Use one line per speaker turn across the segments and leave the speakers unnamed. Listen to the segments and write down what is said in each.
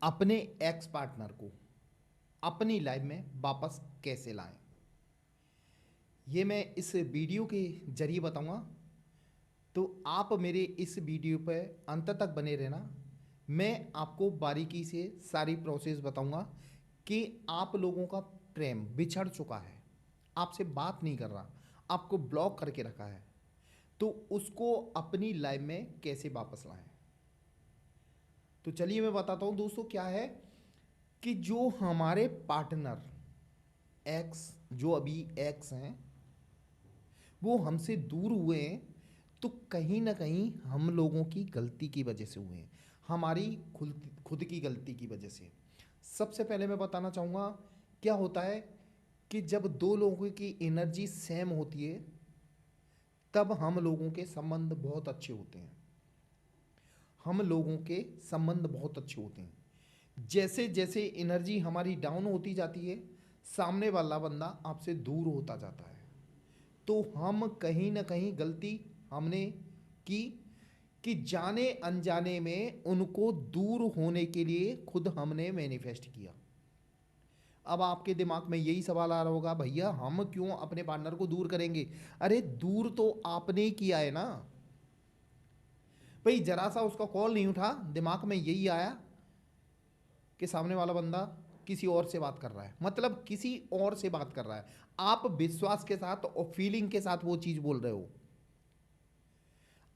अपने ex partner को अपनी लाइफ में वापस कैसे लाएं, ये मैं इस वीडियो के जरिए बताऊंगा। तो आप मेरे इस वीडियो पर अंत तक बने रहना। मैं आपको बारीकी से सारी प्रोसेस बताऊंगा कि आप लोगों का प्रेम बिछड़ चुका है, आपसे बात नहीं कर रहा, आपको ब्लॉक करके रखा है, तो उसको अपनी लाइफ में कैसे वापस लाएं। तो चलिए मैं बताता हूं दोस्तों क्या है कि जो हमारे पार्टनर एक्स, जो अभी एक्स हैं, वो हमसे दूर हुए हैं, तो कहीं ना कहीं हम लोगों की गलती की वजह से हुए हैं, हमारी खुद खुद की गलती की वजह से। सबसे पहले मैं बताना चाहूँगा क्या होता है कि जब दो लोगों की एनर्जी सेम होती है तब हम लोगों के संबंध बहुत अच्छे होते हैं। हम लोगों के संबंध बहुत अच्छे होते हैं। जैसे जैसे एनर्जी हमारी डाउन होती जाती है, सामने वाला बंदा आपसे दूर होता जाता है। तो हम कहीं ना कहीं गलती हमने की कि जाने अनजाने में उनको दूर होने के लिए खुद हमने मैनिफेस्ट किया। अब आपके दिमाग में यही सवाल आ रहा होगा, भैया हम क्यों अपने पार्टनर को दूर करेंगे? अरे दूर तो आपने ही किया है ना भाई। जरा सा उसका कॉल नहीं उठा, दिमाग में यही आया कि सामने वाला बंदा किसी और से बात कर रहा है, मतलब किसी और से बात कर रहा है। आप विश्वास के साथ और फीलिंग के साथ वो चीज बोल रहे हो,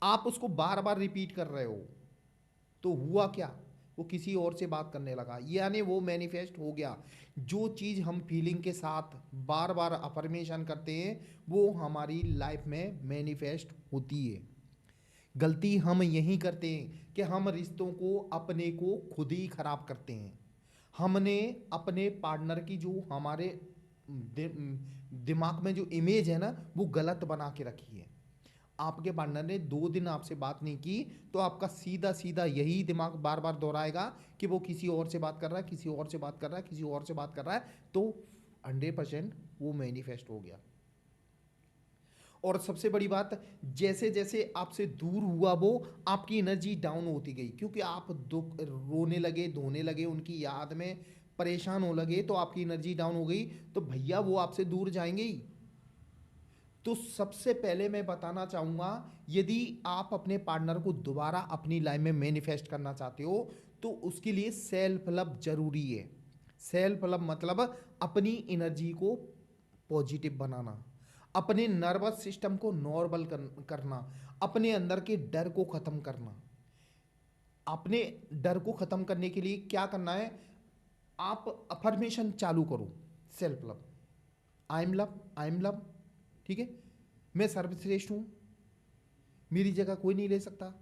आप उसको बार बार रिपीट कर रहे हो, तो हुआ क्या? वो किसी और से बात करने लगा, यानी वो मैनिफेस्ट हो गया। जो चीज़ हम फीलिंग के साथ बार बार अफर्मेशन करते हैं वो हमारी लाइफ में मैनिफेस्ट होती है। गलती हम यही करते हैं कि हम रिश्तों को अपने को खुद ही खराब करते हैं। हमने अपने पार्टनर की जो हमारे दिमाग में जो इमेज है ना वो गलत बना के रखी है। आपके पार्टनर ने 2 दिन आपसे बात नहीं की तो आपका सीधा सीधा यही दिमाग बार बार दोहराएगा कि वो किसी और से बात कर रहा है, किसी और से बात कर रहा है, किसी और से बात कर रहा है। तो 100% वो मैनिफेस्ट हो गया। और सबसे बड़ी बात, जैसे जैसे आपसे दूर हुआ वो, आपकी एनर्जी डाउन होती गई, क्योंकि आप दुख रोने लगे, धोने लगे, उनकी याद में परेशान हो लगे, तो आपकी एनर्जी डाउन हो गई, तो भैया वो आपसे दूर जाएंगे ही। तो सबसे पहले मैं बताना चाहूँगा, यदि आप अपने पार्टनर को दोबारा अपनी लाइफ में मैनिफेस्ट करना चाहते हो तो उसके लिए सेल्फ लव जरूरी है। सेल्फ लव मतलब अपनी एनर्जी को पॉजिटिव बनाना, अपने नर्वस सिस्टम को नॉर्मल करना, अपने अंदर के डर को ख़त्म करना। अपने डर को ख़त्म करने के लिए क्या करना है? आप अफर्मेशन चालू करो। Self love, I am love, I am love, ठीक है, मैं सर्वश्रेष्ठ हूँ, मेरी जगह कोई नहीं ले सकता।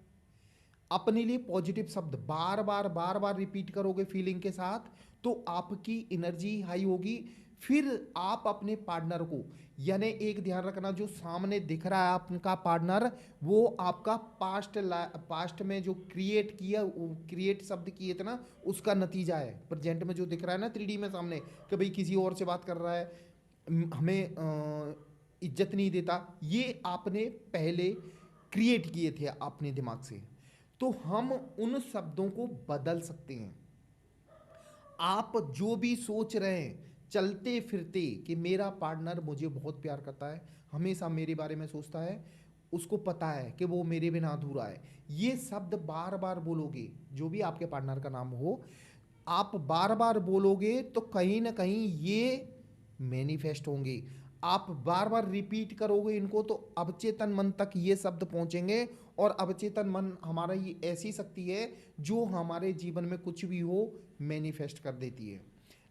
अपने लिए पॉजिटिव शब्द बार बार रिपीट करोगे फीलिंग के साथ, तो आपकी एनर्जी हाई होगी। फिर आप अपने पार्टनर को, यानी एक ध्यान रखना, जो सामने दिख रहा है आपका पार्टनर, वो आपका पास्ट में जो क्रिएट किया, क्रिएट शब्द किए थे ना, उसका नतीजा है। प्रेजेंट में जो दिख रहा है ना 3D में सामने, कि भाई किसी और से बात कर रहा है, हमें इज्जत नहीं देता, ये आपने पहले क्रिएट किए थे अपने दिमाग से। तो हम उन शब्दों को बदल सकते हैं। आप जो भी सोच रहे हैं चलते फिरते कि मेरा पार्टनर मुझे बहुत प्यार करता है, हमेशा मेरे बारे में सोचता है, उसको पता है कि वो मेरे बिना अधूरा है, ये शब्द बार बार बोलोगे, जो भी आपके पार्टनर का नाम हो, आप बार बार बोलोगे तो कहीं ना कहीं ये मैनिफेस्ट होंगे। आप बार बार रिपीट करोगे इनको तो अवचेतन मन तक ये शब्द पहुंचेंगे। और अवचेतन मन हमारा ये ऐसी शक्ति है जो हमारे जीवन में कुछ भी हो मैनिफेस्ट कर देती है।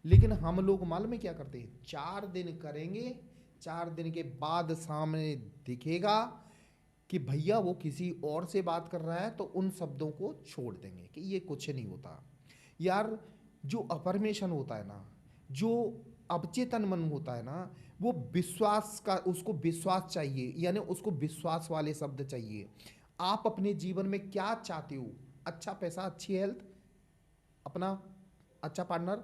लेकिन हम लोग मालूम है क्या करते हैं? 4 दिन करेंगे, 4 दिन के बाद सामने दिखेगा कि भैया वो किसी और से बात कर रहा है, तो उन शब्दों को छोड़ देंगे कि ये कुछ नहीं होता। यार, जो अफर्मेशन होता है ना, जो अवचेतन मन होता है ना, वो विश्वास का, उसको विश्वास चाहिए, यानी उसको विश्वास वाले शब्द चाहिए। आप अपने जीवन में क्या चाहते हो? अच्छा पैसा, अच्छी हेल्थ, अपना अच्छा पार्टनर,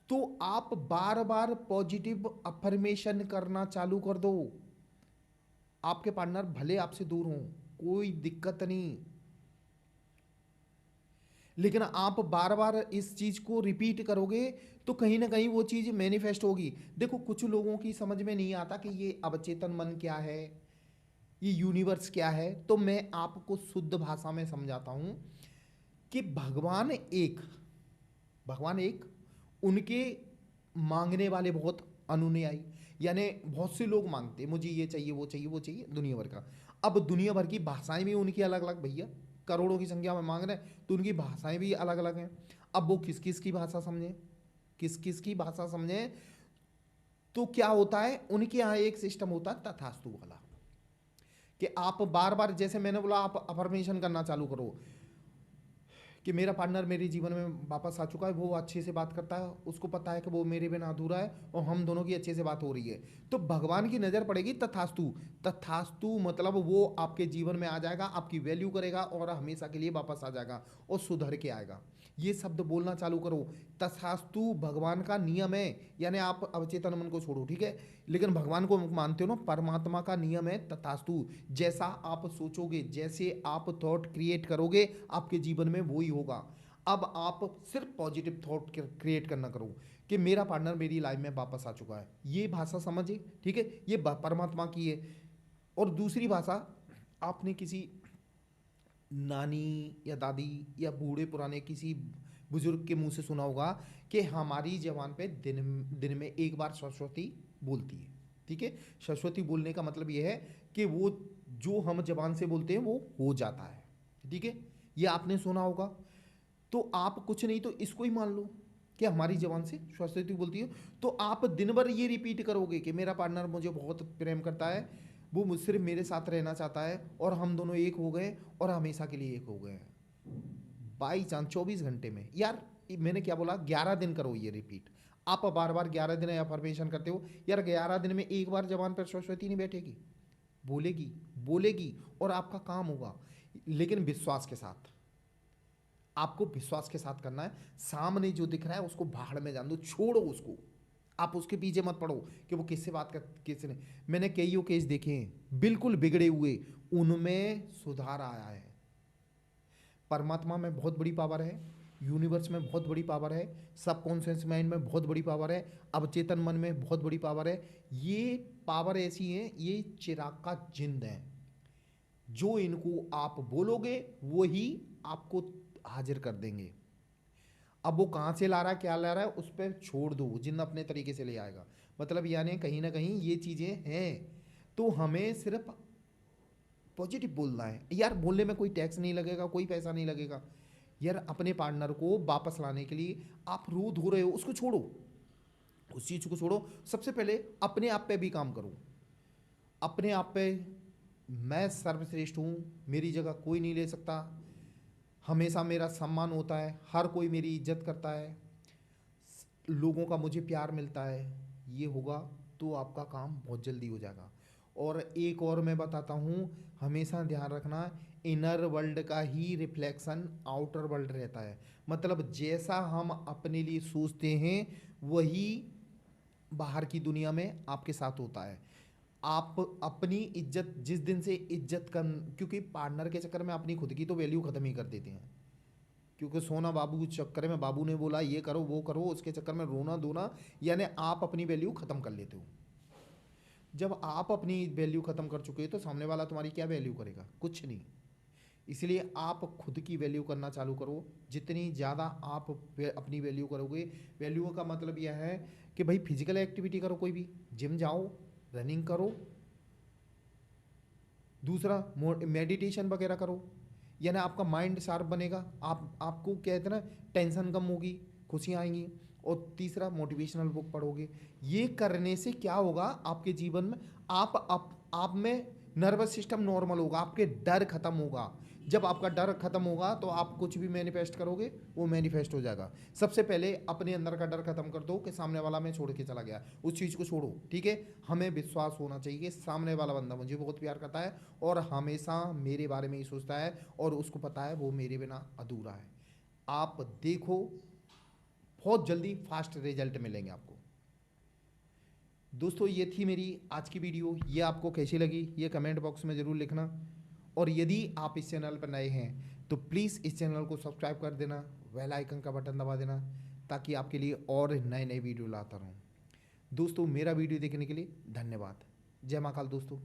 तो आप बार बार पॉजिटिव अफर्मेशन करना चालू कर दो। आपके पार्टनर भले आपसे दूर हों, कोई दिक्कत नहीं। लेकिन आप बार बार इस चीज़ को रिपीट करोगे तो कहीं ना कहीं वो चीज़ मैनिफेस्ट होगी। देखो कुछ लोगों की समझ में नहीं आता कि ये अवचेतन मन क्या है, ये यूनिवर्स क्या है। तो मैं आपको शुद्ध भाषा में समझाता हूँ कि भगवान एक उनके मांगने वाले बहुत अनुयायी, यानी बहुत से लोग मांगते हैं मुझे ये चाहिए वो चाहिए वो चाहिए दुनिया भर का। अब दुनिया भर की भाषाएं भी उनकी अलग अलग भैया, करोड़ों की संख्या में मांग रहे हैं तो उनकी भाषाएं भी अलग अलग हैं। अब वो किस किस की भाषा समझें, किस किस की भाषा समझें। तो क्या होता है उनके यहाँ एक सिस्टम होता है तथास्तु वाला, कि आप बार बार जैसे मैंने बोला आप अफर्मेशन करना चालू करो कि मेरा पार्टनर मेरे जीवन में वापस आ चुका है, वो अच्छे से बात करता है, उसको पता है कि वो मेरे बिना अधूरा है और हम दोनों की अच्छे से बात हो रही है। तो भगवान की नज़र पड़ेगी तथास्तु। तथास्तु मतलब वो आपके जीवन में आ जाएगा, आपकी वैल्यू करेगा और हमेशा के लिए वापस आ जाएगा और सुधर के आएगा। ये शब्द बोलना चालू करो, तथास्तु भगवान का नियम है। यानी आप अवचेतन मन को छोड़ो, ठीक है, लेकिन भगवान को मानते हो ना, परमात्मा का नियम है तथास्तु। जैसा आप सोचोगे, जैसे आप थॉट क्रिएट करोगे, आपके जीवन में वो ही होगा। अब आप सिर्फ पॉजिटिव थॉट क्रिएट करना करो कि मेरा पार्टनर मेरी लाइफ में वापस आ चुका है, ये भाषा समझे, ठीक है, ये परमात्मा की है। और दूसरी भाषा, आपने किसी नानी या दादी या बूढ़े पुराने किसी बुजुर्ग के मुंह से सुना होगा कि हमारी जबान पे दिन दिन में एक बार सरस्वती बोलती है, ठीक है। सरस्वती बोलने का मतलब ये है कि वो जो हम जबान से बोलते हैं वो हो जाता है, ठीक है, ये आपने सुना होगा। तो आप कुछ नहीं तो इसको ही मान लो कि हमारी जबान से सरस्वती बोलती है। तो आप दिन भर ये रिपीट करोगे कि मेरा पार्टनर मुझे बहुत प्रेम करता है, वो मुझ सिर्फ मेरे साथ रहना चाहता है और हम दोनों एक हो गए और हमेशा के लिए एक हो गए हैं। बाई चांस 24 घंटे में यार, मैंने क्या बोला, 11 दिन करो ये रिपीट। आप बार बार 11 दिन अफर्मेशन करते हो यार, 11 दिन में एक बार जबान पर सरस्वती नहीं बैठेगी, बोलेगी बोलेगी और आपका काम होगा। लेकिन विश्वास के साथ, आपको विश्वास के साथ करना है। सामने जो दिख रहा है उसको भाड़ में जान दो, छोड़ो उसको, आप उसके पीछे मत पड़ो कि वो किससे बात कर किससे नहीं। मैंने कईयों केस देखे हैं बिल्कुल बिगड़े हुए, उनमें सुधार आया है। परमात्मा में बहुत बड़ी पावर है, यूनिवर्स में बहुत बड़ी पावर है, सबकॉन्शियस माइंड में बहुत बड़ी पावर है, अवचेतन मन में बहुत बड़ी पावर है। ये पावर ऐसी है, ये चिराग का जिंद है, जो इनको आप बोलोगे वही आपको हाजिर कर देंगे। अब वो कहाँ से ला रहा है क्या ला रहा है उस पर छोड़ दो, जिन अपने तरीके से ले आएगा। मतलब यानी कहीं ना कहीं ये चीज़ें हैं, तो हमें सिर्फ पॉजिटिव बोलना है यार। बोलने में कोई टैक्स नहीं लगेगा, कोई पैसा नहीं लगेगा यार। अपने पार्टनर को वापस लाने के लिए आप रो धो रहे हो, उसको छोड़ो, उस चीज़ को छोड़ो। सबसे पहले अपने आप पे भी काम करो, अपने आप पे। मैं सर्वश्रेष्ठ हूँ, मेरी जगह कोई नहीं ले सकता, हमेशा मेरा सम्मान होता है, हर कोई मेरी इज्जत करता है, लोगों का मुझे प्यार मिलता है। ये होगा तो आपका काम बहुत जल्दी हो जाएगा। और एक और मैं बताता हूँ, हमेशा ध्यान रखना, इनर वर्ल्ड का ही रिफ्लेक्शन आउटर वर्ल्ड रहता है। मतलब जैसा हम अपने लिए सोचते हैं वही बाहर की दुनिया में आपके साथ होता है। आप अपनी इज्जत जिस दिन से इज्जत कर, क्योंकि पार्टनर के चक्कर में अपनी खुद की तो वैल्यू खत्म ही कर देते हैं। क्योंकि सोना बाबू के चक्कर में, बाबू ने बोला ये करो वो करो, उसके चक्कर में रोना धोना, यानी आप अपनी वैल्यू खत्म कर लेते हो। जब आप अपनी वैल्यू खत्म कर चुके हो तो सामने वाला तुम्हारी क्या वैल्यू करेगा, कुछ नहीं। इसलिए आप खुद की वैल्यू करना चालू करो। जितनी ज़्यादा आप अपनी वैल्यू करोगे, वैल्यू का मतलब यह है कि भाई फिजिकल एक्टिविटी करो, कोई भी जिम जाओ, रनिंग करो, दूसरा मेडिटेशन वगैरह करो, यानी आपका माइंड शार्प बनेगा। आपको कहते हैं ना, टेंशन कम होगी, खुशियाँ आएंगी। और तीसरा मोटिवेशनल बुक पढ़ोगे। ये करने से क्या होगा आपके जीवन में, आप में नर्वस सिस्टम नॉर्मल होगा, आपके डर खत्म होगा। जब आपका डर खत्म होगा तो आप कुछ भी मैनिफेस्ट करोगे वो मैनिफेस्ट हो जाएगा। सबसे पहले अपने अंदर का डर खत्म कर दो कि सामने वाला मैं छोड़ के चला गया, उस चीज़ को छोड़ो, ठीक है। हमें विश्वास होना चाहिए कि सामने वाला बंदा मुझे बहुत प्यार करता है और हमेशा मेरे बारे में ही सोचता है और उसको पता है वो मेरे बिना अधूरा है। आप देखो, बहुत जल्दी फास्ट रिजल्ट मिलेंगे आपको। दोस्तों ये थी मेरी आज की वीडियो, ये आपको कैसी लगी ये कमेंट बॉक्स में ज़रूर लिखना। और यदि आप इस चैनल पर नए हैं तो प्लीज़ इस चैनल को सब्सक्राइब कर देना, बेल आइकन का बटन दबा देना, ताकि आपके लिए और नए नए वीडियो लाता रहूँ। दोस्तों मेरा वीडियो देखने के लिए धन्यवाद। जय महाकाल दोस्तों।